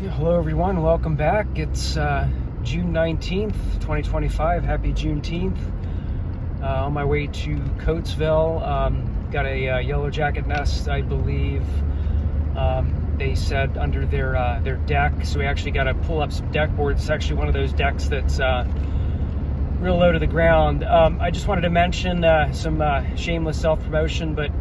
Yeah, hello everyone, welcome back. It's June 19th, 2025. Happy Juneteenth. On my way to Coatesville. Got a Yellowjacket nest, I believe. They said under their deck, so we actually got to pull up some deck boards. It's actually one of those decks that's real low to the ground. I just wanted to mention some shameless self-promotion, but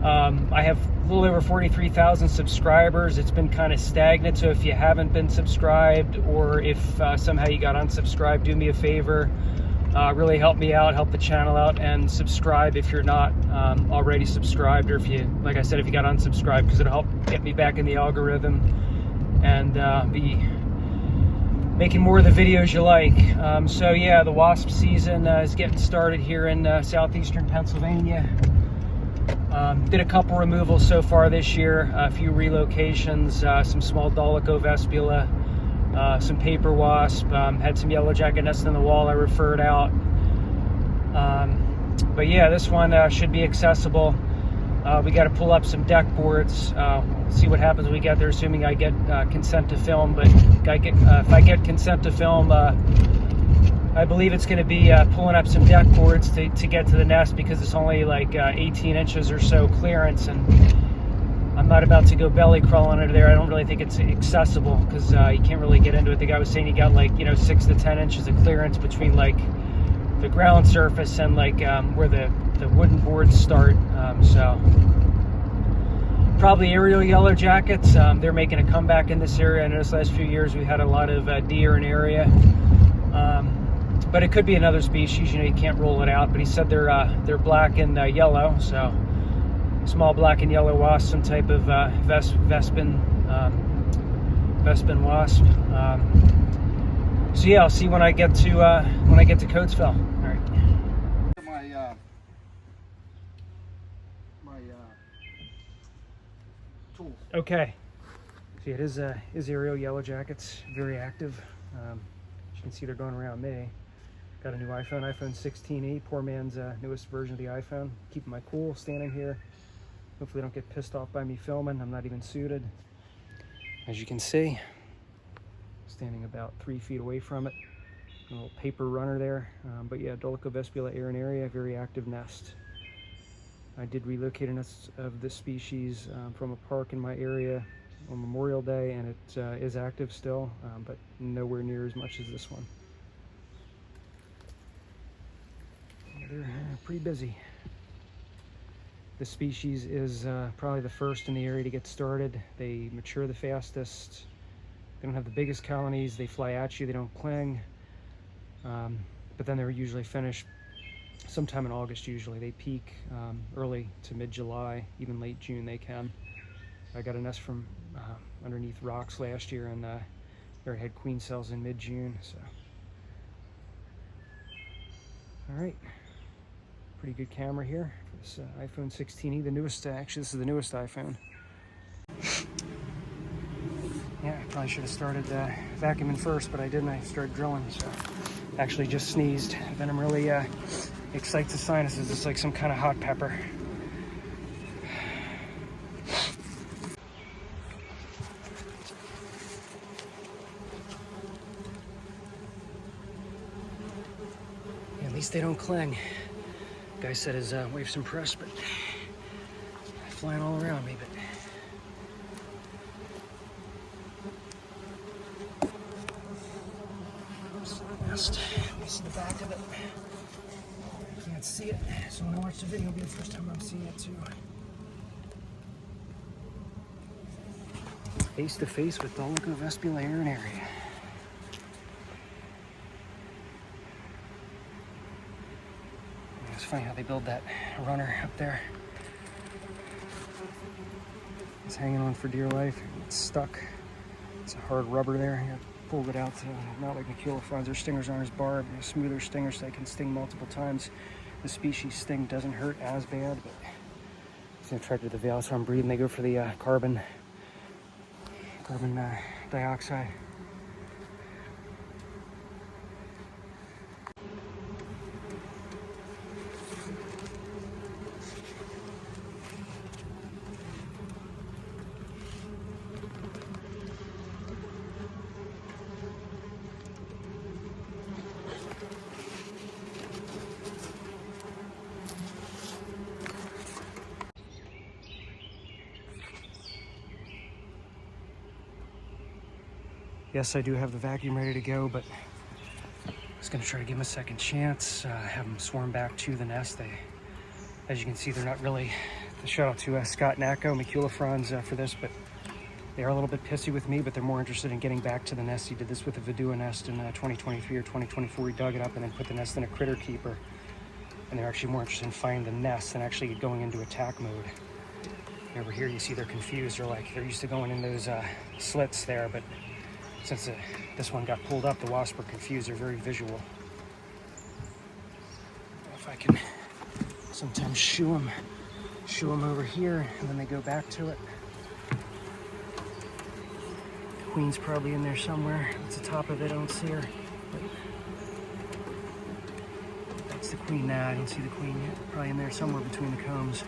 I have a little over 43,000 subscribers. It's been kind of stagnant, so if you haven't been subscribed, or if somehow you got unsubscribed, do me a favor. Really help me out, help the channel out, and subscribe if you're not already subscribed, or if you, like I said, if you got unsubscribed, because it'll help get me back in the algorithm and be making more of the videos you like. So yeah, the wasp season is getting started here in southeastern Pennsylvania. Did a couple removals so far this year, a few relocations, some small Dolicho, some paper wasp, had some yellowjacket nests in the wall I referred out. But yeah, this one should be accessible. We got to pull up some deck boards, see what happens when we get there, assuming I get consent to film. But if I get consent to film, I believe it's going to be pulling up some deck boards to get to the nest, because it's only like 18 inches or so clearance, and I'm not about to go belly crawling under there. I don't really think it's accessible, because you can't really get into it. The guy was saying you got like 6 to 10 inches of clearance between like the ground surface and like where the wooden boards start. So probably aerial yellowjackets. They're making a comeback in this area. I know this last few years we had a lot of deer in area. But it could be another species, you can't rule it out. But he said they're black and yellow, so small black and yellow wasp, some type of Vespin wasp. So yeah, I'll see when I get to Coatesville. All right. My tools. Okay. See, it is aerial yellowjackets, very active. As you can see, they're going around me. Got a new iPhone 16e, poor man's newest version of the iPhone. Keeping my cool, standing here. Hopefully don't get pissed off by me filming. I'm not even suited. As you can see, standing about 3 feet away from it. A little paper runner there. But yeah, Dolicho arenaria, very active nest. I did relocate a nest of this species from a park in my area on Memorial Day, and it is active still, but nowhere near as much as this one. They're pretty busy. This species is probably the first in the area to get started. They mature the fastest. They don't have the biggest colonies. They fly at you. They don't cling. But then they're usually finished sometime in August. Usually they peak early to mid-July, even late June they can. I got a nest from underneath rocks last year, and they had queen cells in mid-June. So, all right. Pretty good camera here for this iPhone 16e, the newest. Actually, this is the newest iPhone. Yeah, I probably should have started vacuuming first, but I didn't. I started drilling, so actually just sneezed. Venom really excites the sinuses. It's like some kind of hot pepper. Yeah, at least they don't cling. Guy said his wife's impressed, but flying all around me. But nest. This is the back of it. I can't see it, so when I watch the video, it'll be the first time I'm seeing it too. Face to face with Dolicho arenaria. It's funny how they build that runner up there. It's hanging on for dear life. It's stuck. It's a hard rubber there. I pulled it out to, not like maculifies. Their stingers aren't as barbed. They're smoother stingers, so they can sting multiple times. The species sting doesn't hurt as bad, but it's attracted to the veil, so I'm breathing. They go for the carbon dioxide. Yes, I do have the vacuum ready to go, but I was gonna try to give them a second chance, have them swarm back to the nest. As you can see, they're not really, the shout out to Scott Nacco, Maculifrons for this, but they are a little bit pissy with me, but they're more interested in getting back to the nest. He did this with a Vidua nest in 2023 or 2024. He dug it up and then put the nest in a critter keeper. And they're actually more interested in finding the nest than actually going into attack mode. And over here, you see they're confused. They're used to going in those slits there, but since this one got pulled up, the wasps were confused. They're very visual. If I can sometimes shoo them over here, and then they go back to it. Queen's probably in there somewhere. It's the top of it, I don't see her. But that's the queen now. I don't see the queen yet. Probably in there somewhere between the combs.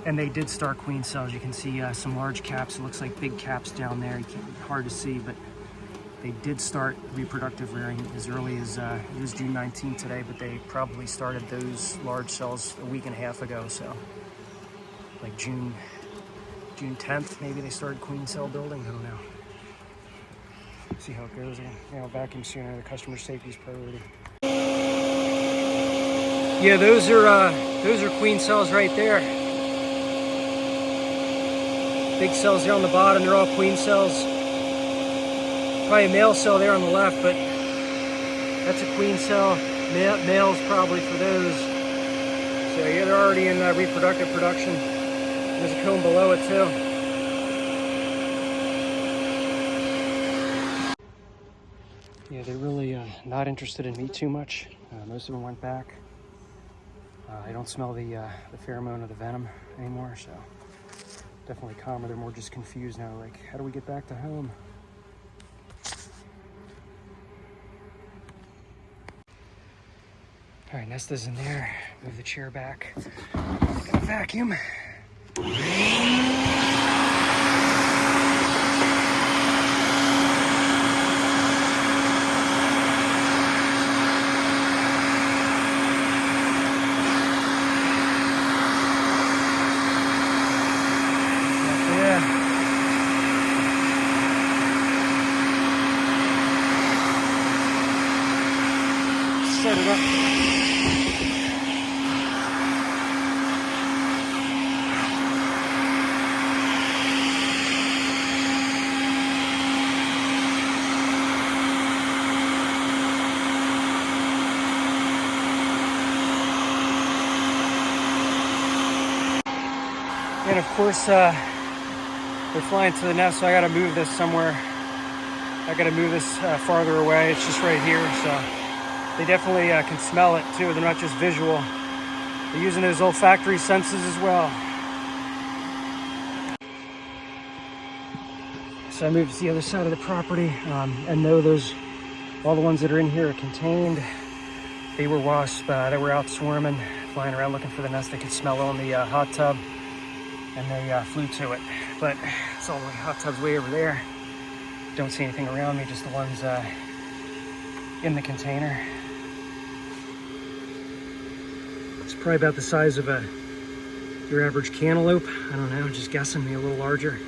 And they did start queen cells. You can see some large caps. It looks like big caps down there. Hard to see, but they did start reproductive rearing as early as, it was June 19th today, but they probably started those large cells a week and a half ago. So like June 10th, maybe they started queen cell building. I don't know. See how it goes. I'll vacuum sooner. The customer safety is priority. Yeah, those are queen cells right there. Big cells there on the bottom. They're all queen cells. Probably a male cell there on the left, but that's a queen cell. Males probably for those. So yeah, they're already in reproductive production. There's a comb below it too. Yeah, they're really not interested in me too much. Most of them went back. I don't smell the pheromone or the venom anymore, so definitely calmer. They're more just confused now, like, how do we get back to home? All right, Nesta's in there. Move the chair back. Got a vacuum. Set it up. And of course, they're flying to the nest, so I gotta move this somewhere. I gotta move this farther away. It's just right here, so. They definitely can smell it too. They're not just visual. They're using those olfactory senses as well. So I moved to the other side of the property and know all the ones that are in here are contained. They were wasps that were out swarming, flying around looking for the nest. They could smell on the hot tub and they flew to it. But it's all the way, hot tub's way over there. Don't see anything around me, just the ones in the container. It's probably about the size of your average cantaloupe. I don't know, just guessing, maybe a little larger.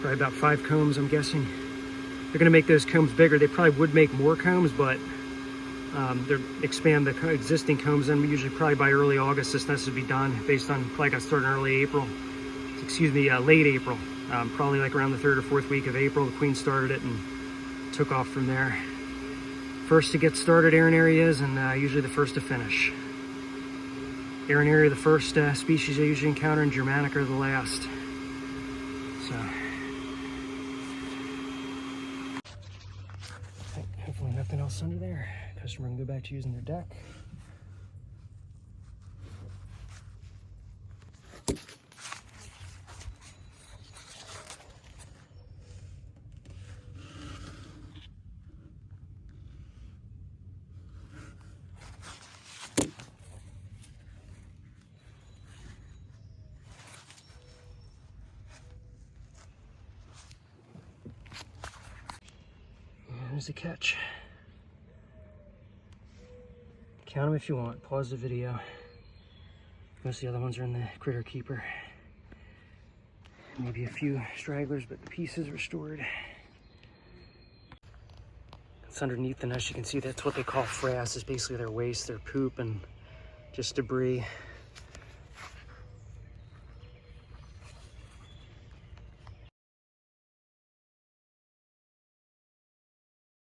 Probably about 5 combs, I'm guessing. They're gonna make those combs bigger. They probably would make more combs, but they're expand the existing combs, and usually probably by early August this nest would be done, based on probably got started in early April. Excuse me, late April. Probably like around the 3rd or 4th week of April, the queen started it and took off from there. First to get started, arenary is, and usually the first to finish. Aranary are the first species I usually encounter, and Germanic are the last. So, hopefully nothing else under there. Customer can go back to using their deck. There's the catch. Count them if you want. Pause the video. Most of the other ones are in the critter keeper. Maybe a few stragglers, but the piece is restored. It's underneath, and as you can see, that's what they call frass. It's basically their waste, their poop, and just debris.